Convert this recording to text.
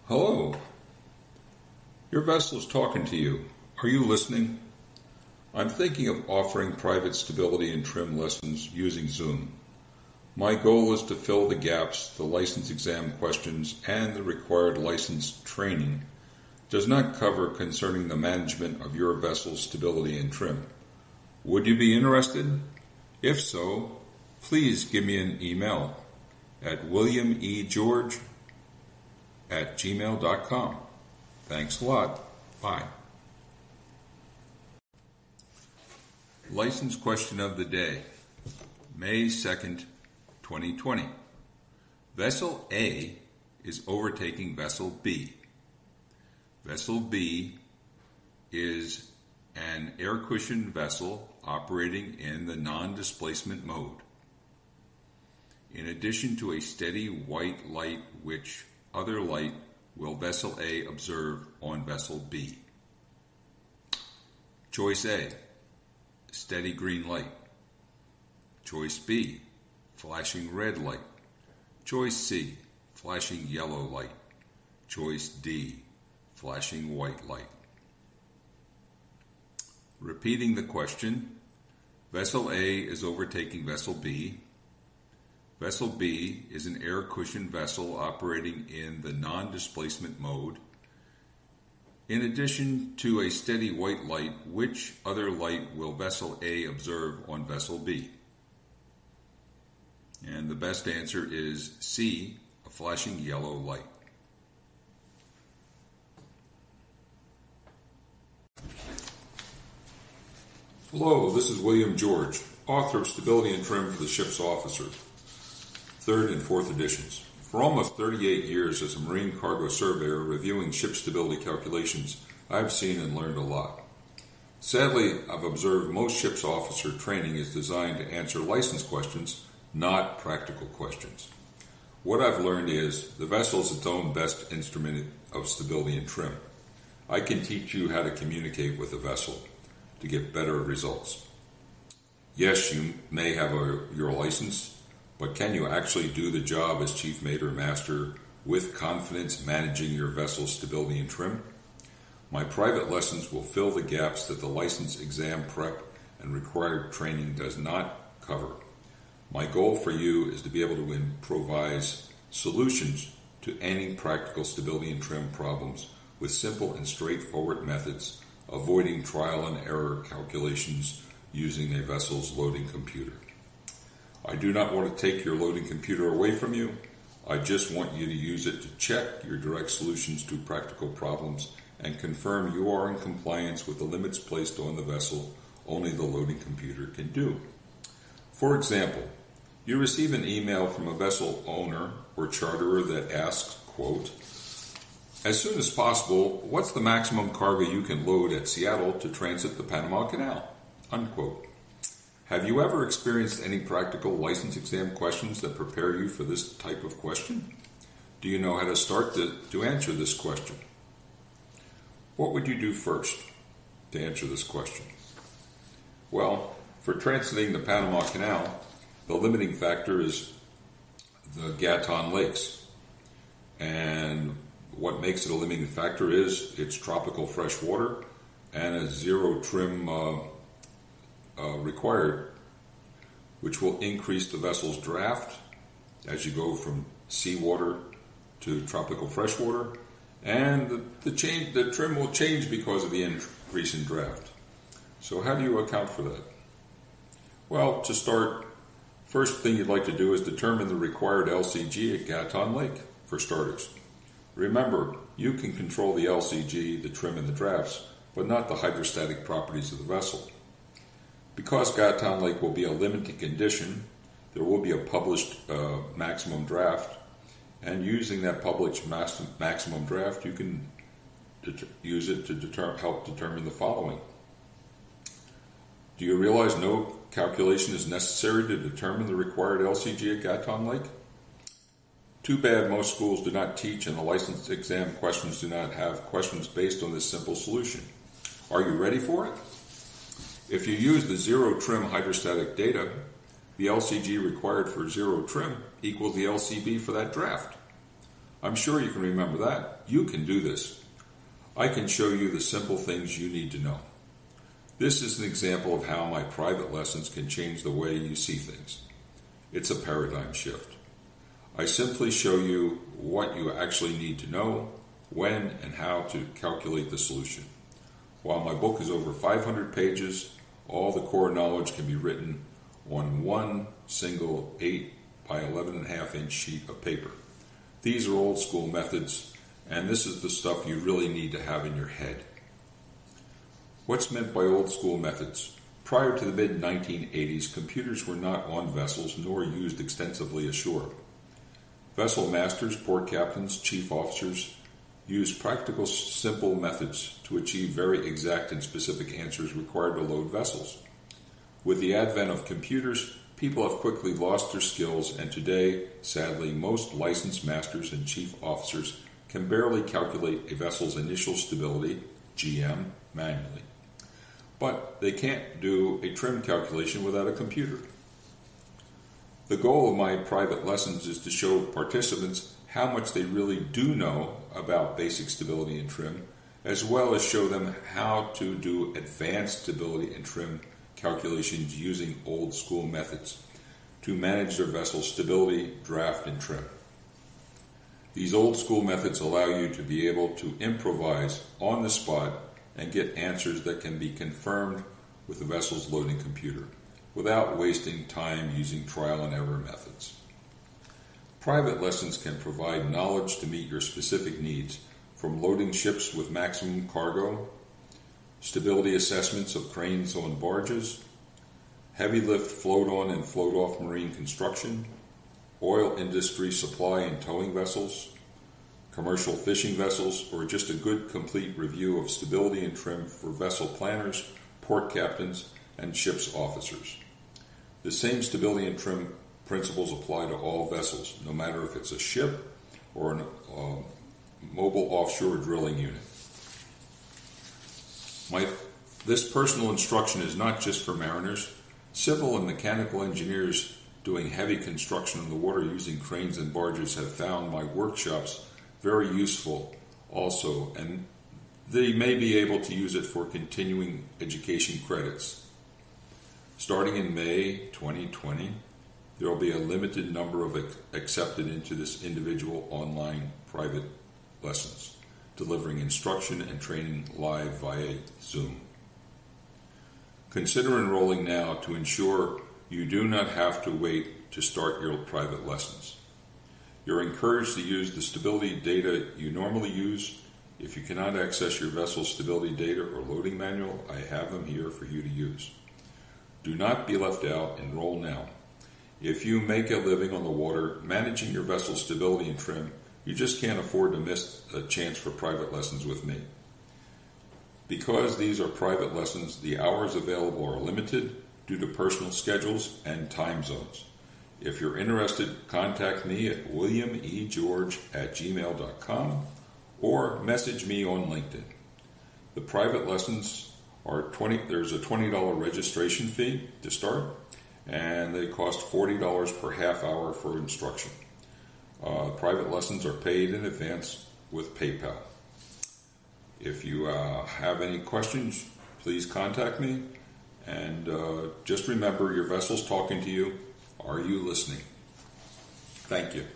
Hello. Your vessel is talking to you. Are you listening? I'm thinking of offering private stability and trim lessons using Zoom. My goal is to fill the gaps the license exam questions and the required license training does not cover concerning the management of your vessel's stability and trim. Would you be interested? If so, please give me an email at williamegeorge@gmail.com. Thanks a lot. Bye. License question of the day, May 2nd, 2020. Vessel A is overtaking Vessel B. Vessel B is an air-cushioned vessel operating in the non-displacement mode. In addition to a steady white light, which other light will Vessel A observe on Vessel B? Choice A, steady green light. Choice B, flashing red light. Choice C, flashing yellow light. Choice D, flashing white light. Repeating the question, Vessel A is overtaking Vessel B. Vessel B is an air-cushioned vessel operating in the non-displacement mode. In addition to a steady white light, which other light will Vessel A observe on Vessel B? And the best answer is C, a flashing yellow light. Hello, this is William George, author of Stability and Trim for the Ship's Officer, 3rd and 4th editions. For almost 38 years as a marine cargo surveyor reviewing ship stability calculations, I've seen and learned a lot. Sadly, I've observed most ship's officer training is designed to answer license questions, not practical questions. What I've learned is the vessel is its own best instrument of stability and trim. I can teach you how to communicate with a vessel to get better results. Yes, you may have your license, but can you actually do the job as chief mate or master with confidence managing your vessel's stability and trim? My private lessons will fill the gaps that the license exam prep and required training does not cover. My goal for you is to be able to improvise solutions to any practical stability and trim problems with simple and straightforward methods, avoiding trial and error calculations using a vessel's loading computer. I do not want to take your loading computer away from you. I just want you to use it to check your direct solutions to practical problems and confirm you are in compliance with the limits placed on the vessel only the loading computer can do. For example, you receive an email from a vessel owner or charterer that asks, quote, "As soon as possible, what's the maximum cargo you can load at Seattle to transit the Panama Canal?" Unquote. Have you ever experienced any practical license exam questions that prepare you for this type of question? Do you know how to start to answer this question? What would you do first to answer this question? Well, for transiting the Panama Canal, the limiting factor is the Gatun Lakes. And what makes it a limiting factor is its tropical fresh water and a zero trim required, which will increase the vessel's draft as you go from seawater to tropical freshwater, and the trim will change because of the increase in draft. So how do you account for that? Well, to start, first thing you'd like to do is determine the required LCG at Gatun Lake, for starters. Remember, you can control the LCG, the trim, and the drafts, but not the hydrostatic properties of the vessel. Because Gatun Lake will be a limiting condition, there will be a published maximum draft, and using that published maximum draft, you can use it to help determine the following. Do you realize no calculation is necessary to determine the required LCG at Gatun Lake? Too bad most schools do not teach and the license exam questions do not have questions based on this simple solution. Are you ready for it? If you use the zero trim hydrostatic data, the LCG required for zero trim equals the LCB for that draft. I'm sure you can remember that. You can do this. I can show you the simple things you need to know. This is an example of how my private lessons can change the way you see things. It's a paradigm shift. I simply show you what you actually need to know, when and how to calculate the solution. While my book is over 500 pages, all the core knowledge can be written on one single 8 by 11.5 inch sheet of paper. These are old school methods, and this is the stuff you really need to have in your head. What's meant by old school methods? Prior to the mid-1980s, computers were not on vessels nor used extensively ashore. Vessel masters, port captains, chief officers used practical, simple methods to achieve very exact and specific answers required to load vessels. With the advent of computers, people have quickly lost their skills, and today, sadly, most licensed masters and chief officers can barely calculate a vessel's initial stability, GM, manually. But they can't do a trim calculation without a computer. The goal of my private lessons is to show participants how much they really do know about basic stability and trim, as well as show them how to do advanced stability and trim calculations using old school methods to manage their vessel's stability, draft, and trim. These old school methods allow you to be able to improvise on the spot and get answers that can be confirmed with the vessel's loading computer without wasting time using trial and error methods. Private lessons can provide knowledge to meet your specific needs, from loading ships with maximum cargo, stability assessments of cranes on barges, heavy lift float-on and float-off marine construction, oil industry supply and towing vessels, commercial fishing vessels, or just a good complete review of stability and trim for vessel planners, port captains, and ship's officers. The same stability and trim principles apply to all vessels, no matter if it's a ship or a mobile offshore drilling unit. This personal instruction is not just for mariners. Civil and mechanical engineers doing heavy construction on the water using cranes and barges have found my workshops very useful also, and they may be able to use it for continuing education credits. Starting in May 2020, there will be a limited number of accepted into this individual online private lessons, delivering instruction and training live via Zoom. Consider enrolling now to ensure you do not have to wait to start your private lessons. You're encouraged to use the stability data you normally use. If you cannot access your vessel's stability data or loading manual, I have them here for you to use. Do not be left out. Enroll now. If you make a living on the water managing your vessel's stability and trim, you just can't afford to miss a chance for private lessons with me. Because these are private lessons, the hours available are limited due to personal schedules and time zones. If you're interested, contact me at williamegeorge@gmail.com or message me on LinkedIn. The private lessons are there's a $20 registration fee to start, and they cost $40 per half hour for instruction. Private lessons are paid in advance with PayPal. If you have any questions, please contact me, and just remember, your vessel's talking to you. Are you listening? Thank you.